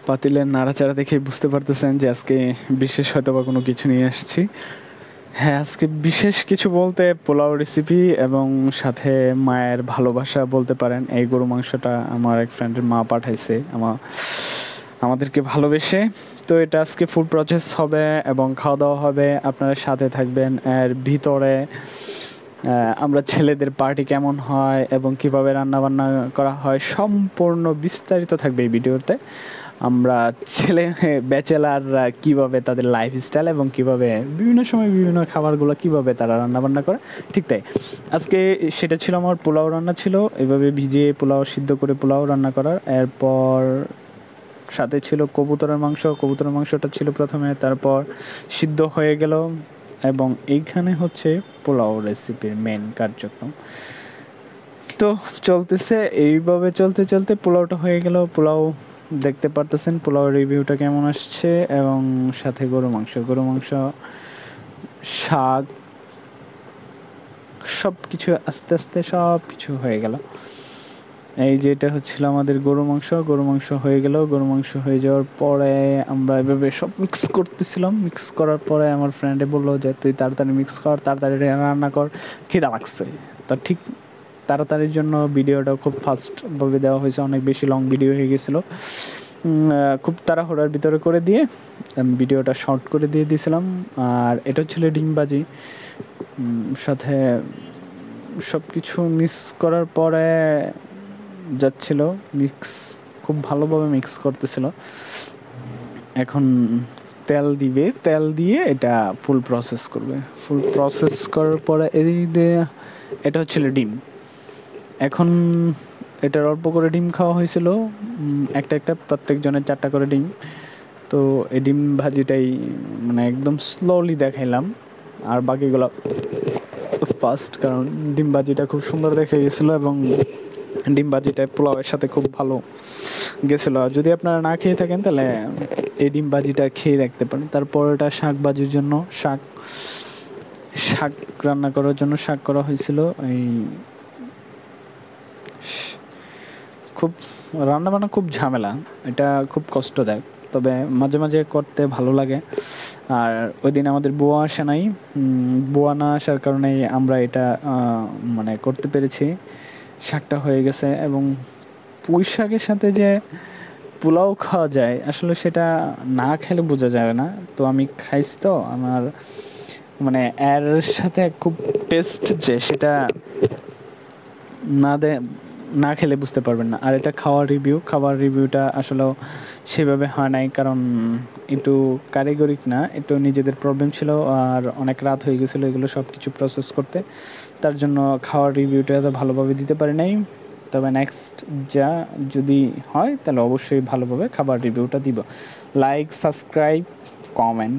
পাতিলের নাড়াচাড়া দেখে বুঝতে পারতেছেন যে আজকে বিশেষ হয়তো বা কোনো কিছু নিয়ে আসছি। হ্যাঁ, আজকে বিশেষ কিছু বলতে পোলাও রেসিপি এবং সাথে মায়ের ভালোবাসা বলতে পারেন। এই গরু মাংসটা আমার এক ফ্রেন্ডের মা পাঠাইছে আমাদেরকে ভালোবেসে। তো এটা আজকে ফুল প্রসেস হবে এবং খাওয়া দাওয়া হবে, আপনারা সাথে থাকবেন। এর ভিতরে আমরা ছেলেদের পার্টি কেমন হয় এবং কিভাবে রান্নাবান্না করা হয় সম্পূর্ণ বিস্তারিত থাকবে এই ভিডিওতে। আমরা ছেলে ব্যাচেলাররা কীভাবে তাদের লাইফস্টাইল এবং কীভাবে বিভিন্ন সময় বিভিন্ন খাবারগুলো কীভাবে তারা রান্নাবান্না করে, ঠিক তাই আজকে সেটা ছিল। আমার পোলাও রান্না ছিল, এভাবে ভিজিয়ে পোলাও সিদ্ধ করে পোলাও রান্না করার। এরপর সাথে ছিল কবুতরের মাংস। কবুতরের মাংসটা ছিল প্রথমে, তারপর সিদ্ধ হয়ে গেল। এবং এইখানে হচ্ছে পোলাও রেসিপির মেন কার্যক্রম। তো চলতেছে এইভাবে, চলতে চলতে পোলাওটা হয়ে গেল। পোলাও দেখতে পারতেছেন পোলাও রিভিউটা কেমন আসছে, এবং সাথে গরু মাংস, শাক, সব কিছু আস্তে আস্তে সব কিছু হয়ে গেল। এই যে এটা হচ্ছিল আমাদের গরু মাংস হয়ে গেল। গরু মাংস হয়ে যাওয়ার পরে আমরা এভাবে সব মিক্স করতেছিলাম। মিক্স করার পরে আমার ফ্রেন্ডে বললো যে তুই তাড়াতাড়ি মিক্স কর, তাড়াতাড়ি রান্না কর, খিদা লাগছে। তা ঠিক তাড়াতাড়ির জন্য ভিডিওটা খুব ফাস্টভাবে দেওয়া হয়েছে, অনেক বেশি লং ভিডিও হয়ে গেছিলো। খুব তাড়াহুড়ার ভিতরে করে দিয়ে ভিডিওটা শর্ট করে দিয়ে দিয়েছিলাম। আর এটা হচ্ছিল ডিমবাজি, সাথে সব কিছু মিক্স করার পরে যাচ্ছিল, খুব ভালোভাবে মিক্স করতেছিল। এখন তেল দিবে, তেল দিয়ে এটা ফুল প্রসেস করবে। ফুল প্রসেস করার পরে এটা হচ্ছিল ডিম। এখন এটার অল্প করে ডিম খাওয়া হয়েছিল, একটা প্রত্যেকজনের 4টা করে ডিম। তো এই ডিম ভাজিটাই মানে একদম স্লোলি দেখাইলাম, আর বাকিগুলো ফাস্ট, কারণ ডিম ভাজিটা খুব সুন্দর দেখা গেছিলো এবং ডিম ভাজিটা পোলাওয়ের সাথে খুব ভালো গেছিলো। যদি আপনারা না খেয়ে থাকেন তাহলে এই ডিম ভাজিটা খেয়ে দেখতে পারেন। তারপর এটা শাক ভাজির জন্য শাক রান্না করার জন্য শাক করা হয়েছিল। এই খুব রান্নাবান্না খুব ঝামেলা, এটা খুব কষ্টদায়ক, তবে মাঝে মাঝে করতে ভালো লাগে। আর ওই দিন আমাদের বুয়া আসে নাই, বুয়া না আসার কারণেই আমরা এটা মানে করতে পেরেছি। শাকটা হয়ে গেছে, এবং পুঁই শাকের সাথে যে পোলাও খাওয়া যায় আসলে সেটা না খেলে বোঝা যাবে না। তো আমি খাইছি, তো আমার মানে এর সাথে খুব টেস্ট যে সেটা না খেলে বুঝতে পারবেন না। আর এটা খাওয়ার রিভিউটা আসলেও সেভাবে হয় নাই, কারণ একটু কারিগরিক না, একটু নিজেদের প্রবলেম ছিল, আর অনেক রাত হয়ে গেছিলো এগুলো সব কিছু প্রসেস করতে। তার জন্য খাওয়ার রিভিউটা এত ভালোভাবে দিতে পারি নাই। তবে নেক্সট যদি হয় তাহলে অবশ্যই ভালোভাবে খাবার রিভিউটা দিব। Like, subscribe, comment.